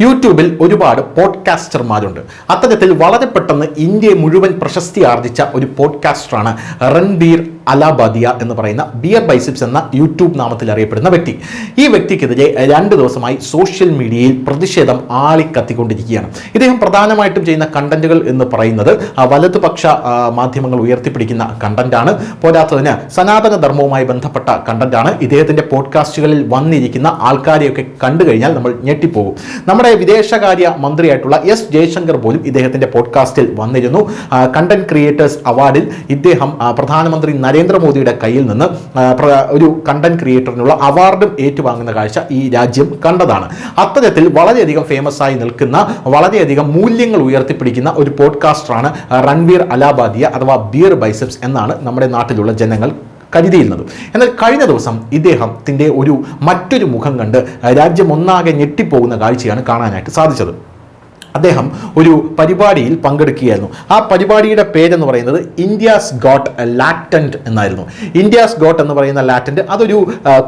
യൂട്യൂബിൽ ഒരുപാട് പോഡ്കാസ്റ്റർമാരുണ്ട്. അത്തരത്തിൽ വളരെ പെട്ടെന്ന് ഇന്ത്യയെ മുഴുവൻ പ്രശസ്തി ആർജിച്ച ഒരു പോഡ്കാസ്റ്ററാണ് റൺബീർ അലാബാദിയ എന്ന് പറയുന്ന ബിയർ ബൈസിപ്സ് എന്ന യൂട്യൂബ് നാമത്തിൽ അറിയപ്പെടുന്ന വ്യക്തി. ഈ വ്യക്തിക്കെതിരെ 2 ദിവസമായി സോഷ്യൽ മീഡിയയിൽ പ്രതിഷേധം ആളിക്കത്തിക്കൊണ്ടിരിക്കുകയാണ്. ഇദ്ദേഹം പ്രധാനമായിട്ടും ചെയ്യുന്ന കണ്ടന്റുകൾ എന്ന് പറയുന്നത് വലതുപക്ഷ മാധ്യമങ്ങൾ ഉയർത്തിപ്പിടിക്കുന്ന കണ്ടന്റാണ്. പോരാത്തതിന് സനാതന ധർമ്മവുമായി ബന്ധപ്പെട്ട കണ്ടന്റാണ്. ഇദ്ദേഹത്തിൻ്റെ പോഡ്കാസ്റ്റുകളിൽ വന്നിരിക്കുന്ന ആൾക്കാരെയൊക്കെ കണ്ടു കഴിഞ്ഞാൽ നമ്മൾ ഞെട്ടിപ്പോകും. നമ്മുടെ വിദേശകാര്യ മന്ത്രിയായിട്ടുള്ള എസ് ജയശങ്കർ പോലും ഇദ്ദേഹത്തിൻ്റെ പോഡ്കാസ്റ്റിൽ വന്നിരുന്നു. കണ്ടന്റ് ക്രിയേറ്റേഴ്സ് അവാർഡിൽ ഇദ്ദേഹം പ്രധാനമന്ത്രി നരേന്ദ്രമോദിയുടെ കയ്യിൽ നിന്ന് ഒരു കണ്ടന്റ് ക്രിയേറ്ററിനുള്ള അവാർഡും ഏറ്റുവാങ്ങുന്ന കാഴ്ച ഈ രാജ്യം കണ്ടതാണ്. അത്തരത്തിൽ വളരെയധികം ഫേമസ് ആയി നിൽക്കുന്ന, വളരെയധികം മൂല്യങ്ങൾ ഉയർത്തിപ്പിടിക്കുന്ന ഒരു പോഡ്കാസ്റ്ററാണ് റൺബീർ അലാബാദിയ അഥവാ ബിയർ ബൈസെപ്സ് എന്നാണ് നമ്മുടെ നാട്ടിലുള്ള ജനങ്ങൾ കരുതിയിരുന്നത്. എന്നാൽ കഴിഞ്ഞ ദിവസം ഇദ്ദേഹത്തിൻ്റെ മറ്റൊരു മുഖം കണ്ട് രാജ്യം ഒന്നാകെ ഞെട്ടിപ്പോകുന്ന കാഴ്ചയാണ് കാണാനായിട്ട് സാധിച്ചത്. അദ്ദേഹം ഒരു പരിപാടിയിൽ പങ്കെടുക്കുകയായിരുന്നു. ആ പരിപാടിയുടെ പേരെന്ന് പറയുന്നത് ഇന്ത്യാസ് ഗോട്ട് ലാറ്റന്റ് എന്നായിരുന്നു. ഇന്ത്യാസ് ഗോട്ട് എന്ന് പറയുന്ന ലാറ്റന്റ് അതൊരു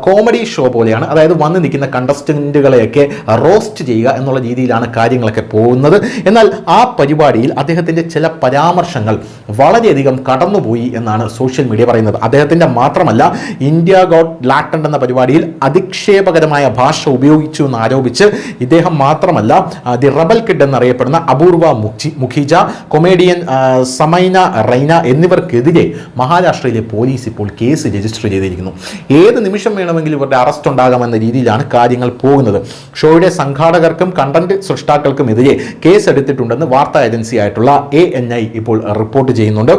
കോമഡി ഷോ പോലെയാണ്. അതായത് വന്ന് നിൽക്കുന്ന കണ്ടസ്റ്റന്റുകളെയൊക്കെ റോസ്റ്റ് ചെയ്യുക എന്നുള്ള രീതിയിലാണ് കാര്യങ്ങളൊക്കെ പോകുന്നത്. എന്നാൽ ആ പരിപാടിയിൽ അദ്ദേഹത്തിൻ്റെ ചില പരാമർശങ്ങൾ വളരെയധികം കടന്നുപോയി എന്നാണ് സോഷ്യൽ മീഡിയ പറയുന്നത്. അദ്ദേഹത്തിൻ്റെ മാത്രമല്ല, ഇന്ത്യ ഗോട്ട് ലാറ്റന്റ് എന്ന പരിപാടിയിൽ അധിക്ഷേപകരമായ ഭാഷ ഉപയോഗിച്ചു എന്ന് ആരോപിച്ച് ഇദ്ദേഹം മാത്രമല്ല, ദി റബൽ കിഡ് എന്നറിയപ്പെടുന്ന അപൂർവ മുഖീജ, കൊമേഡിയൻ സമൈന റൈന എന്നിവർക്കെതിരെ മഹാരാഷ്ട്രയിലെ പോലീസ് ഇപ്പോൾ കേസ് രജിസ്റ്റർ ചെയ്തിരിക്കുന്നു. ഏത് നിമിഷം വേണമെങ്കിലും ഇവരുടെ അറസ്റ്റ് ഉണ്ടാകാമെന്ന രീതിയിലാണ് കാര്യങ്ങൾ പോകുന്നത്. ഷോയുടെ സംഘാടകർക്കും കണ്ടന്റ് സൃഷ്ടാക്കൾക്കും എതിരെ കേസ് എടുത്തിട്ടുണ്ടെന്ന് വാർത്താ ഏജൻസിയായിട്ടുള്ള ANI ഇപ്പോൾ റിപ്പോർട്ട് ചെയ്യുന്നുണ്ട്.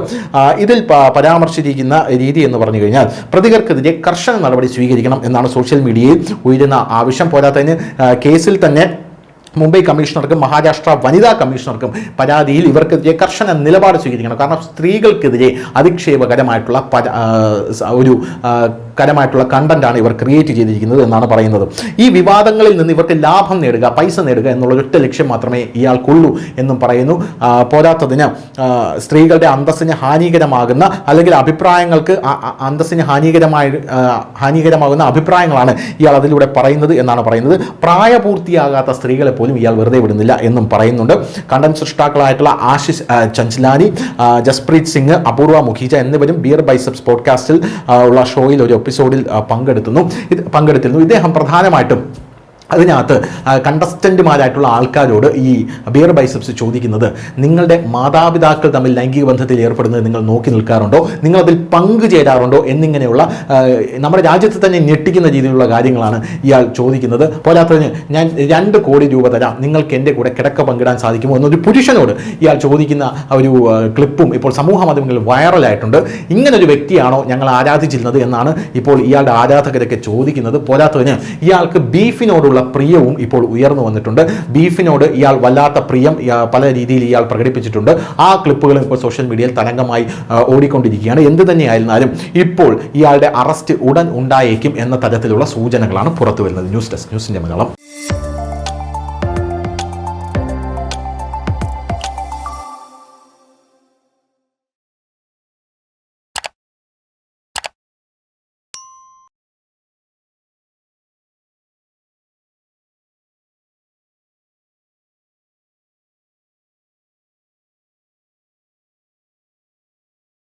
ഇതിൽ പരാമർശിച്ചിരിക്കുന്ന രീതി എന്ന് പറഞ്ഞു കഴിഞ്ഞാൽ പ്രതികൾക്കെതിരെ കർശന നടപടി സ്വീകരിക്കണം എന്നാണ് സോഷ്യൽ മീഡിയയിൽ ഉയരുന്ന ആവശ്യം. പോരാത്തതിന് കേസിൽ തന്നെ മുംബൈ കമ്മീഷണർക്കും മഹാരാഷ്ട്ര വനിതാ കമ്മീഷണർക്കും പരാതിയിൽ ഇവർക്കെതിരെ കർശന നിലപാട് സ്വീകരിക്കണം. കാരണം സ്ത്രീകൾക്കെതിരെ അധിക്ഷേപകരമായിട്ടുള്ള കരമായിട്ടുള്ള കണ്ടന്റാണ് ഇവർ ക്രിയേറ്റ് ചെയ്തിരിക്കുന്നത് എന്നാണ് പറയുന്നത്. ഈ വിവാദങ്ങളിൽ നിന്ന് ഇവർക്ക് ലാഭം നേടുക, പൈസ നേടുക എന്നുള്ള ഒറ്റ ലക്ഷ്യം മാത്രമേ ഇയാൾക്കുള്ളൂ എന്നും പറയുന്നു. പോരാത്തതിന് സ്ത്രീകളുടെ അന്തസ്സിന് ഹാനികരമാകുന്ന അല്ലെങ്കിൽ അഭിപ്രായങ്ങൾക്ക് അന്തസ്സിന് ഹാനികരമാകുന്ന അഭിപ്രായങ്ങളാണ് ഇയാൾ അതിലൂടെ പറയുന്നത് എന്നാണ് പറയുന്നത്. പ്രായപൂർത്തിയാകാത്ത സ്ത്രീകളെ പോലും ഇയാൾ വെറുതെ വിടുന്നില്ല എന്നും പറയുന്നുണ്ട്. കണ്ടന്റ് സൃഷ്ടാക്കളായിട്ടുള്ള ആശിഷ് ചഞ്ചലാനി, ജസ്പ്രീത് സിംഗ്, അപൂർവ മുഖീജ എന്നിവരും ബിയർ ബൈസെപ്സ് പോഡ്കാസ്റ്റിൽ ഉള്ള ഷോയിൽ ഒരു എപ്പിസോഡിൽ പങ്കെടുത്തിരുന്നു. ഇദ്ദേഹം പ്രധാനമായിട്ടും അതിനകത്ത് കണ്ടസ്റ്റന്റുമാരായിട്ടുള്ള ആൾക്കാരോട് ഈ ബിയർ ബൈസെപ്സ് ചോദിക്കുന്നത്, നിങ്ങളുടെ മാതാപിതാക്കൾ തമ്മിൽ ലൈംഗിക ബന്ധത്തിൽ ഏർപ്പെടുന്നത് നിങ്ങൾ നോക്കി നിൽക്കാറുണ്ടോ, നിങ്ങളതിൽ പങ്കുചേരാറുണ്ടോ എന്നിങ്ങനെയുള്ള നമ്മുടെ രാജ്യത്ത് തന്നെ ഞെട്ടിക്കുന്ന രീതിയിലുള്ള കാര്യങ്ങളാണ് ഇയാൾ ചോദിക്കുന്നത്. പോരാത്തതിന് ഞാൻ 2 കോടി രൂപ തരാം, നിങ്ങൾക്ക് എൻ്റെ കൂടെ കിടക്ക പങ്കിടാൻ സാധിക്കുമോ എന്നൊരു പുരുഷനോട് ഇയാൾ ചോദിക്കുന്ന ഒരു ക്ലിപ്പും ഇപ്പോൾ സമൂഹ മാധ്യമങ്ങളിൽ വൈറലായിട്ടുണ്ട്. ഇങ്ങനൊരു വ്യക്തിയാണോ ഞങ്ങൾ ആരാധിച്ചിരുന്നത് എന്നാണ് ഇപ്പോൾ ഇയാളുടെ ആരാധകരൊക്കെ ചോദിക്കുന്നത്. പോരാത്തതിന് ഇയാൾക്ക് ബീഫിനോടുള്ള പ്രിയവും ഇപ്പോൾ ഉയർന്നു വന്നിട്ടുണ്ട്. ബീഫിനോട് ഇയാൾ വല്ലാത്ത പ്രിയം പല രീതിയിൽ ഇയാൾ പ്രകടിപ്പിച്ചിട്ടുണ്ട്. ആ ക്ലിപ്പുകളും ഇപ്പോൾ സോഷ്യൽ മീഡിയയിൽ തരംഗമായി ഓടിക്കൊണ്ടിരിക്കുകയാണ്. എന്ത് തന്നെയായിരുന്നാലും ഇപ്പോൾ ഇയാളുടെ അറസ്റ്റ് ഉടൻ ഉണ്ടായേക്കും എന്ന തരത്തിലുള്ള സൂചനകളാണ് പുറത്തു വരുന്നത്. ന്യൂസ് ഡെസ്ക്, ന്യൂസിൻ്റെ മലയാളം.